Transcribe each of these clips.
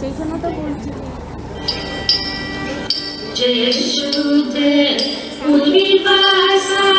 এখানে তো বলছি জয় শুদ্ধ পুরিবাসা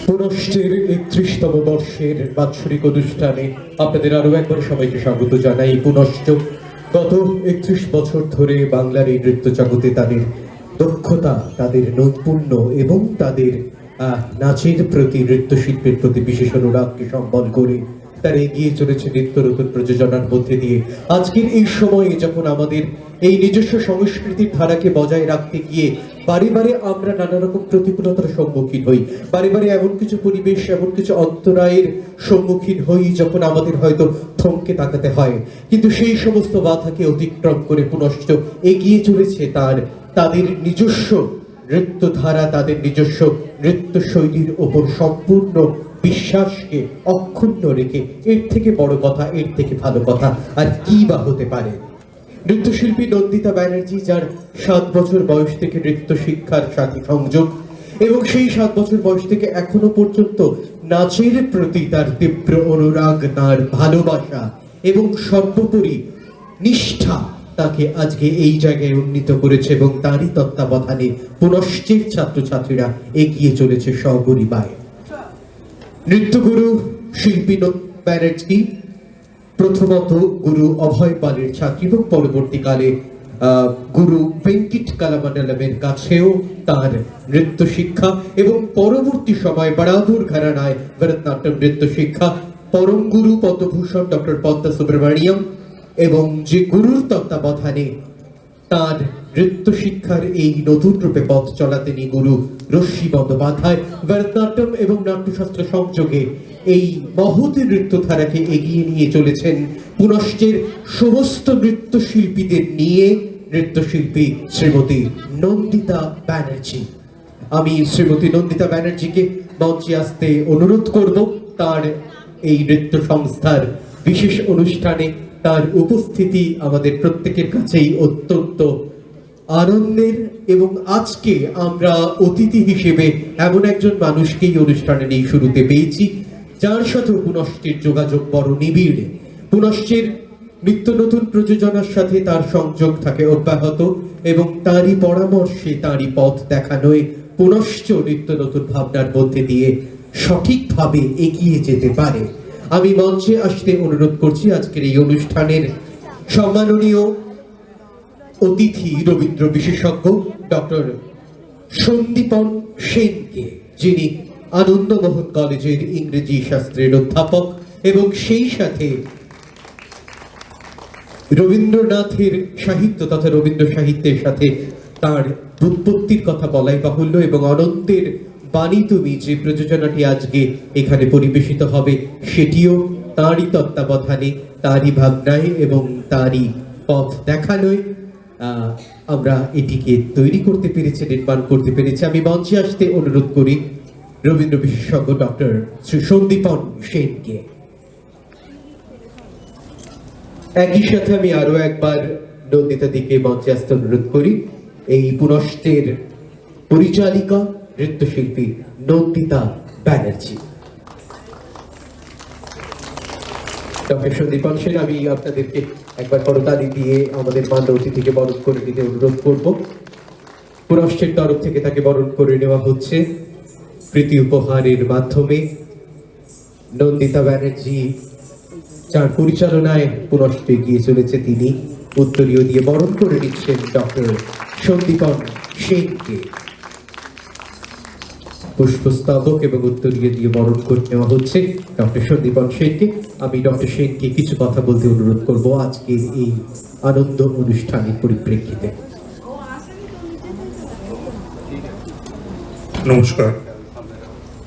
পুনশ্চের ৩১তম বর্ষের বাৎসরিক অনুষ্ঠানে আপনাদের আরো একবার সবাইকে স্বাগত জানাই। পুনশ্চ গত ৩১ বছর ধরে বাংলার এই নৃত্য জগতে তাদের দক্ষতা, তাদের নৈপুণ্য এবং তাদের নাচের প্রতি, নৃত্যশিল্পের প্রতি বিশেষ অনুরাগকে সম্বল করে তারা এগিয়ে চলেছে নিত্য নতুন প্রযোজনার মধ্যে দিয়ে। আজকের এই সময়ে যখন আমাদের এই নিজস্ব সংস্কৃতির ধারাকে বজায় রাখতে গিয়ে বারে বারে আমরা নানা রকম প্রতিকূলতার সম্মুখীন হই, বারে বারে এমন কিছু পরিবেশ, এমন কিছু অন্তরায়ের সম্মুখীন হই যখন আমাদের হয়তো থমকে তাকাতে হয়, কিন্তু সেই সমস্ত বাধাকে অতিক্রম করে পুনশ্চ এগিয়ে চলেছে তাদের নিজস্ব নৃত্যধারা, তাদের নিজস্ব নৃত্যশৈলীর ওপর সম্পূর্ণ বিশ্বাসকে অক্ষুণ্ণ রেখে। এর থেকে বড় কথা, এর থেকে ভালো কথা আর কি বা হতে পারে? নৃত্যশিল্পী নন্দিতা ব্যানার্জি, যার ৭ বছর বয়স থেকে নৃত্য শিক্ষার সাথে সংযোগ এবং সেই ৭ বছর বয়স থেকে এখনো পর্যন্ত নাচের প্রতি তার তীব্র অনুরাগ, তার ভালোবাসা এবং সর্বোপরি নিষ্ঠা তাকে আজকে এই জায়গায় উন্নীত করেছে এবং তারই তত্ত্বাবধানে পুনশ্চের ছাত্রছাত্রীরা এগিয়ে চলেছে সগরিমায়। নৃত্যগুরু শিল্পী ব্যানার্জি প্রথমত গুরু অভয় পালের ছাত্রী এবং পরবর্তীকালে গুরু ভেঙ্কিট কালামান্ডালামের কাছেও তার নৃত্য শিক্ষা এবং পরবর্তী সময় বারাবুর ঘরানায় ভরতনাট্যম নৃত্য শিক্ষা। পরম গুরু পদ্মভূষণ ডক্টর পদ্মা সুব্রমণিয়ম এবং যে গুরুর তত্ত্বাবধানে তার নৃত্য শিক্ষার এই নতুন রূপে পথ চলাতে নি গুরু রশ্মি বন্দ্যোপাধ্যায় ভরতনাট্যম এবং নাট্যশাস্ত্র সংযোগে এই মহৎ নৃত্যধারাকে এগিয়ে নিয়ে চলেছেন। পুনশ্চের সমস্ত নৃত্যশিল্পীদের নিয়ে নৃত্যশিল্পী শ্রীমতী নন্দিতা ব্যানার্জি। আমি শ্রীমতী নন্দিতা ব্যানার্জিকে মঞ্চে আসতে অনুরোধ করব। তার এই নৃত্য সংস্থার বিশেষ অনুষ্ঠানে তার উপস্থিতি আমাদের প্রত্যেকের কাছেই অত্যন্ত আনন্দের এবং আজকে আমরা অতিথি হিসেবে এমন একজন মানুষকেই অনুষ্ঠানে নিয়ে শুরুতে পেয়েছি যার সাথে পুনশ্চের যোগাযোগ বড় নিবিড়। পুনশ্চের নিত্য নতুন প্রযোজনার সাথে তার সংযোগ থাকে অব্যাহত এবং তারই পরামর্শে, তারই পথ দেখানোয় পুনশ্চ নিত্য নতুন ভাবনার মধ্যে দিয়ে সঠিকভাবে এগিয়ে যেতে পারে। আমি মঞ্চে আসতে অনুরোধ করছি আজকের এই অনুষ্ঠানের সম্মাননীয় অতিথি, রবীন্দ্র বিশেষজ্ঞ ডক্টর সন্দীপন সেনকে, যিনি আনন্দমোহন কলেজের ইংরেজি শাস্ত্রের অধ্যাপক এবং সেই সাথে রবীন্দ্রনাথের সাহিত্য তথা রবীন্দ্র সাহিত্যের সাথে তার উৎপত্তির কথা বলাই বাহুল্য এবং অনন্তের বাণী তুমি যে প্রযোজনাটি আজকে এখানে পরিবেশিত হবে সেটিও তারই তত্ত্বাবধানে, তারই ভাবনায় এবং তারই পথ দেখানোয় আমরা এটিকে তৈরি করতে পেরেছি, নির্মাণ করতে পেরেছি। আমি মঞ্চে আসতে অনুরোধ করি রবীন্দ্র বিশেষজ্ঞ ডক্টর শ্রী সন্দীপন সেনকে। একই সাথে আমি আরো একবার নন্দিতা দিকে মঞ্চে আসতে অনুরোধ করি এই পুনশ্চের পরিচালিকা নৃত্যশিল্পী নন্দিতা ব্যানার্জি। ডক্টর সন্দীপন সেন, আমি আপনাদেরকে একবার করতালি দিয়ে আমাদের মান্য অতিথিকে বরণ করে নিতে অনুরোধ করব। পুনশ্চের তরফ থেকে তাকে বরণ করে নেওয়া হচ্ছে প্রীতি উপহারের মাধ্যমে। নন্দিতা ব্যানার্জি যার পরিচালনায় পুনশ্চ এগিয়ে চলেছে, তিনি উত্তরীয় দিয়ে বরণ করে নিচ্ছেন ডক্টর সন্দীপন সেনকে। পুষ্পস্তবক এবং উত্তরীয় দিয়ে বরণ করে নেওয়া হচ্ছে ডক্টর সন্দীপন সেনকে। আমি ডক্টর সেনকে কিছু কথা বলতে অনুরোধ করব আজকের এই আনন্দ অনুষ্ঠানের পরিপ্রেক্ষিতে। নমস্কার।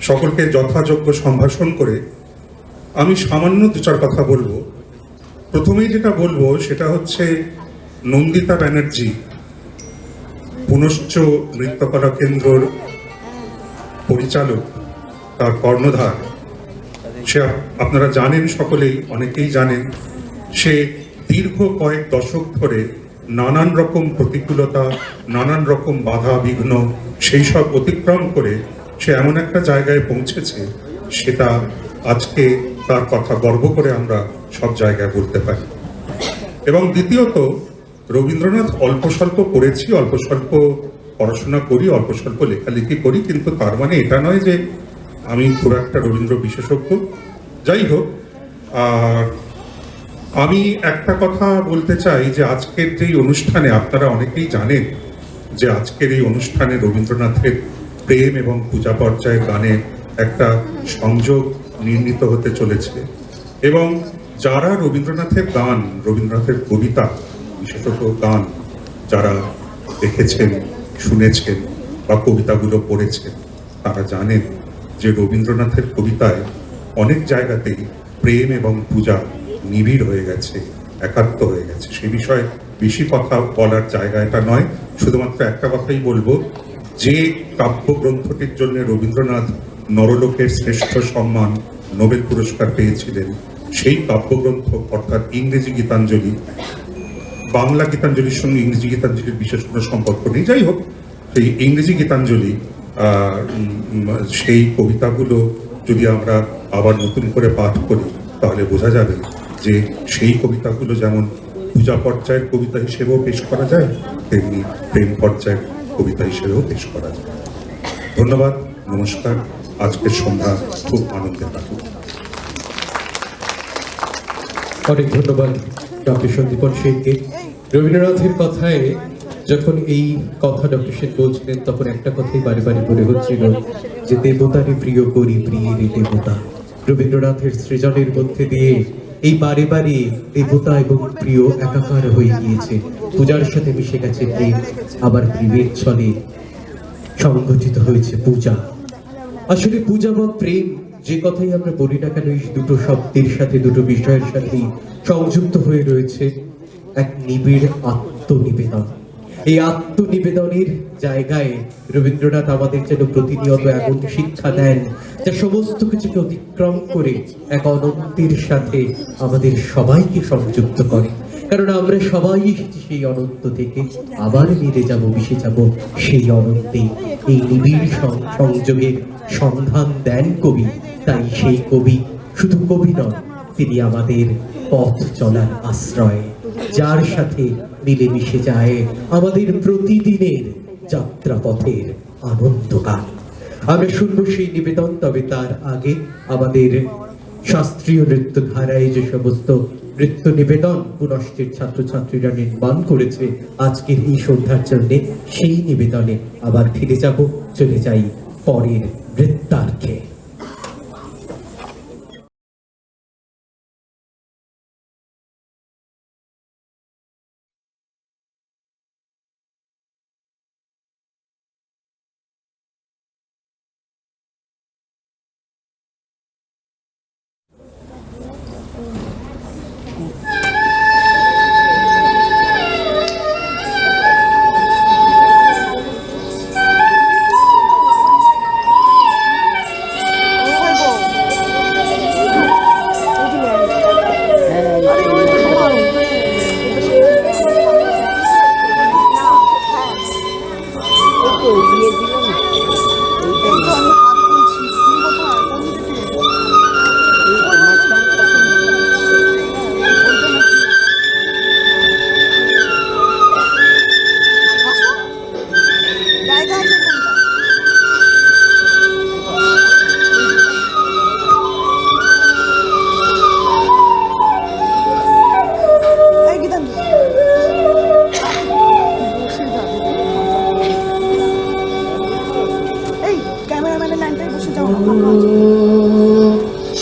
সকলকে যথাযোগ্য সম্ভাষণ করে আমি সামান্য দু চার কথা বলবো। প্রথমেই যেটা বলবো সেটা হচ্ছে নন্দিতা ব্যানার্জি পুনশ্চ নৃত্যকলা কেন্দ্রর পরিচালক, তার কর্ণধার। সে আপনারা জানেন, সকলেই অনেকেই জানেন, সে দীর্ঘ কয়েক দশক ধরে নানান রকম প্রতিকূলতা, নানান রকম বাধা বিঘ্ন সেই সব অতিক্রম করে সে এমন একটা জায়গায় পৌঁছেছে, সেটা আজকে তার কথা গর্ব করে আমরা সব জায়গায় বলতে পারি। এবং দ্বিতীয়ত, রবীন্দ্রনাথ অল্প স্বল্প পড়েছি, অল্প স্বল্প পড়াশোনা করি, অল্প স্বল্প লেখালেখি করি, কিন্তু তার মানে এটা নয় যে আমি খুব একটা রবীন্দ্র বিশেষজ্ঞ, যাই হোক। আর আমি একটা কথা বলতে চাই যে আজকের যেই অনুষ্ঠানে আপনারা অনেকেই জানেন যে আজকের এই অনুষ্ঠানে রবীন্দ্রনাথের প্রেম এবং পূজা পর্যায়ের গানের একটা সংযোগ নির্মিত হতে চলেছে, এবং যারা রবীন্দ্রনাথের গান, রবীন্দ্রনাথের কবিতা, বিশেষত গান যারা দেখেছেন, শুনেছেন বা কবিতাগুলো পড়েছেন, তারা জানেন যে রবীন্দ্রনাথের কবিতায় অনেক জায়গাতেই প্রেম এবং পূজা নিবিড় হয়ে গেছে, একাত্ম হয়ে গেছে। সে বিষয়ে বেশি কথা বলার জায়গা এটা নয়, শুধুমাত্র একটা কথাই বলবো যে কাব্যগ্রন্থটির জন্য রবীন্দ্রনাথ নরলোকের শ্রেষ্ঠ সম্মান নোবেল পুরস্কার পেয়েছিলেন, সেই কাব্যগ্রন্থ অর্থাৎ ইংরেজি গীতাঞ্জলি, বাংলা গীতাঞ্জলির সঙ্গে ইংরেজি গীতাঞ্জলির বিশেষ কোনো সম্পর্ক নেই, যাই হোক, সেই ইংরেজি গীতাঞ্জলি সেই কবিতাগুলো যদি আমরা আবার নতুন করে পাঠ করি তাহলে বোঝা যাবে যে সেই কবিতাগুলো যেমন পূজা পর্যায়ের কবিতা হিসেবেও পেশ করা যায়, তেমনি প্রেম পর্যায়ের কবিতা হিসেবেও পেশ করা যায়। ধন্যবাদ, নমস্কার। আজকের সন্ধ্যা খুব আনন্দের কাটুক। অনেক ধন্যবাদ ডক্টর সন্দীপন সেনকে। রবীন্দ্রনাথের কথায় যখন এই কথা ডক্টর সেন বলছিলেন তখন একটা কথাই বারে বারে বলে হচ্ছিল যে দেবতারে প্রিয় করি প্রিয়ের দেবতা। রবীন্দ্রনাথের সৃজনের মধ্যে দিয়ে এই বারে বারে দেবতা এবং প্রিয় একাকার হয়ে গিয়েছে, পূজার সাথে মিশে গেছে প্রেম, আবার প্রেমের ছলে সংগঠিত হয়েছে পূজা। আসলে পূজা বা প্রেম যে কথাই আমরা বলি না কেন, এই দুটো শব্দের সাথে, দুটো বিষয়ের সাথেই সংযুক্ত হয়ে রয়েছে এক নিবিড় আত্মনিবেদন। এই আত্মনিবেদনের জায়গায় রবীন্দ্রনাথ আমাদের যেন প্রতিনিয়ত এমন শিক্ষা দেন যা সমস্ত কিছুকে অতিক্রম করে এক অনন্তের সাথে আমাদের সবাইকে সংযুক্ত করে। কারণ আমরা সবাই এসেছি সেই অনন্ত থেকে, আবার মিলে যাব, মিশে যাব সেই অনন্তে। এই নিবিড় সংযোগের সন্ধান দেন কবি, তাই সেই কবি শুধু কবি নন, তিনি আমাদের পথ চলার আশ্রয়, যার সাথে মিলেমিশে যায় আমাদের প্রতিদিনের যাত্রাপথের আনন্দ গান। আমরা শুনবো সেই নিবেদন, তবে তার আগে আমাদের শাস্ত্রীয় নৃত্য ধারায় যে সমস্ত নৃত্য নিবেদন পুনশ্চের ছাত্রছাত্রীরা নির্মাণ করেছে আজকের এই সন্ধ্যার জন্য, সেই নিবেদনে আবার ফিরে যাব, চলে যাই পরের নৃত্যার্থে।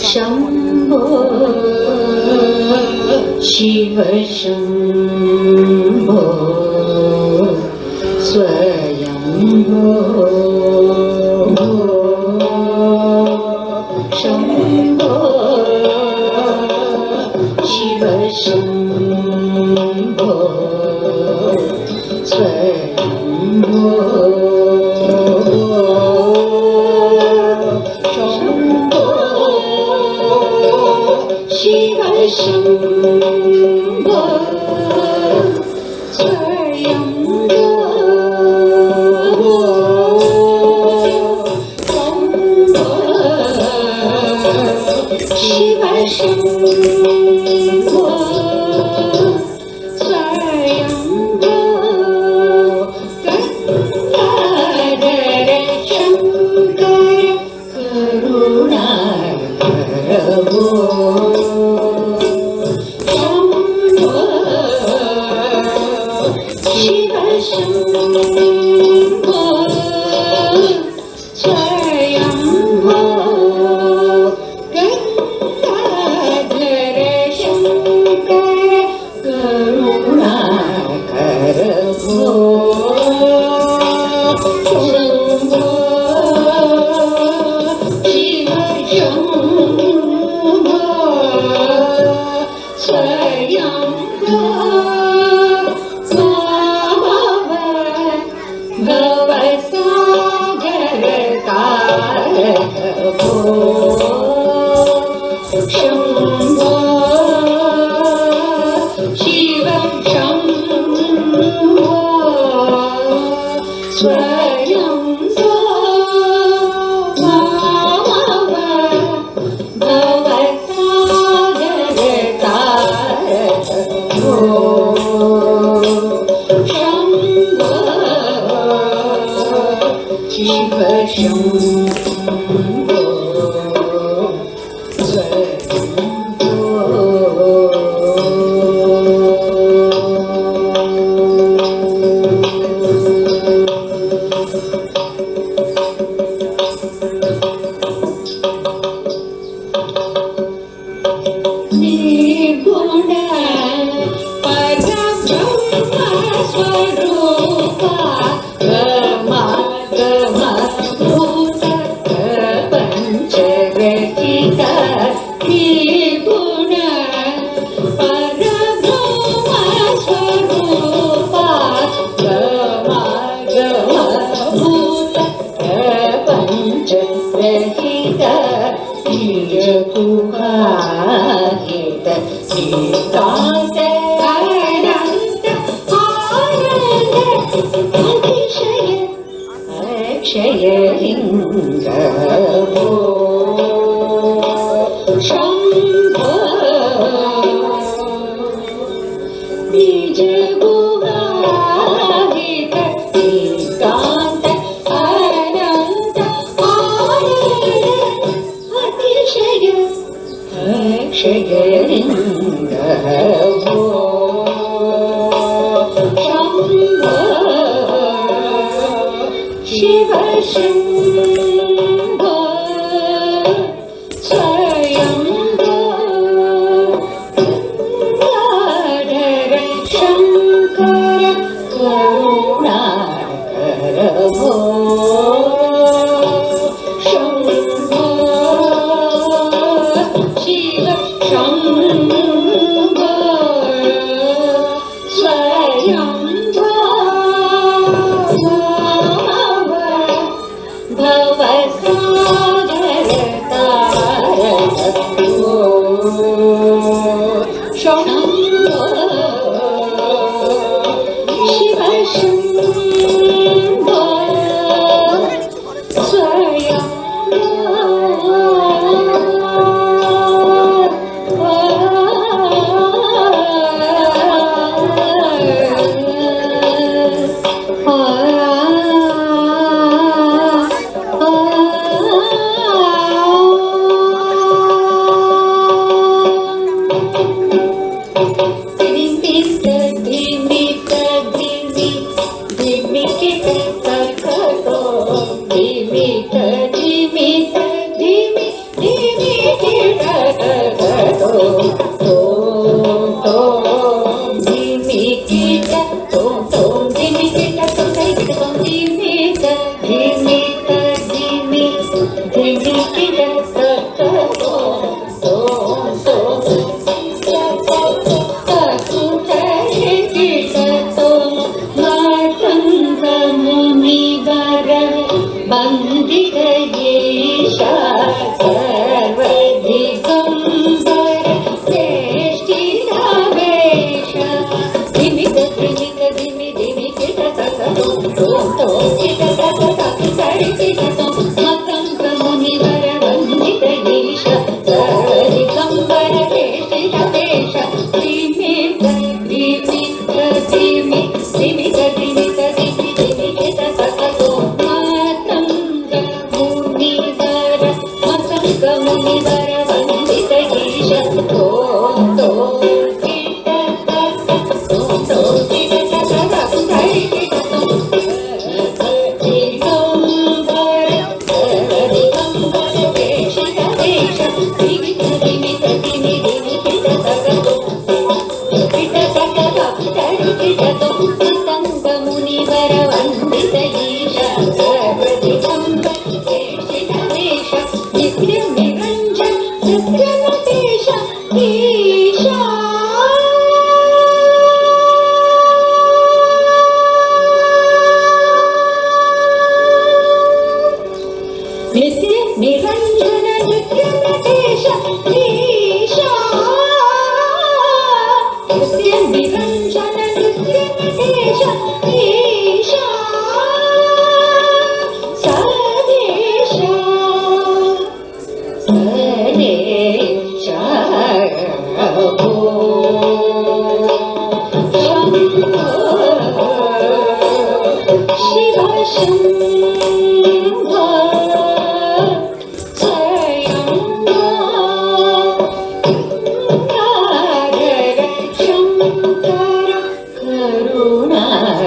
शम्भो शिव शम्भो स्वयम्भो शम्भो शिव शम्भो स्वयम्भो शिव शम्भो स्वयम्भो शिव शम्भो स्वयम्भो शम्भो स्वयम्भो गङ्गाधर शङ्कर करुणाकर भो शम्भो शिव शम्भो स्वयम्भो शम्भो शिव शम्भो स्वयम्भो भवसागरतारक भो शम्भो शिव शम्भो निर्गुण परब्रह्म स्वरूपा गमगमभूत प्रपञ्चरहित निर्गुण परब्रह्म स्वरूपा गमगमभूत प्रपञ्चरहित निर्गुहाहित श्रीकान्त अनन्त आनन्द अतिशय अक्षयलिङ्ग भो शम्भो निजगुहाहित श्रीकान्त अनन्त आनन्द अतिशय अक्षयलिङ्ग भो शम्भो शिव शम्भो स्वयम्भो गङ्गाधर शङ्कर करुणाकर भो शम्भो शिव शम्भो स्वयम्भो भवसागरतारक भो शम्भो शिव शम्भो वन्दित ईशा प्रतिकम्प केशितवेश नित्यनिरञ्जन चित्रनटेश ईशा निरञ्जन नित्यनटेश ईशा निरञ्जन नित्यनटेश ईशा सदेश शिव शंकर करुणाकर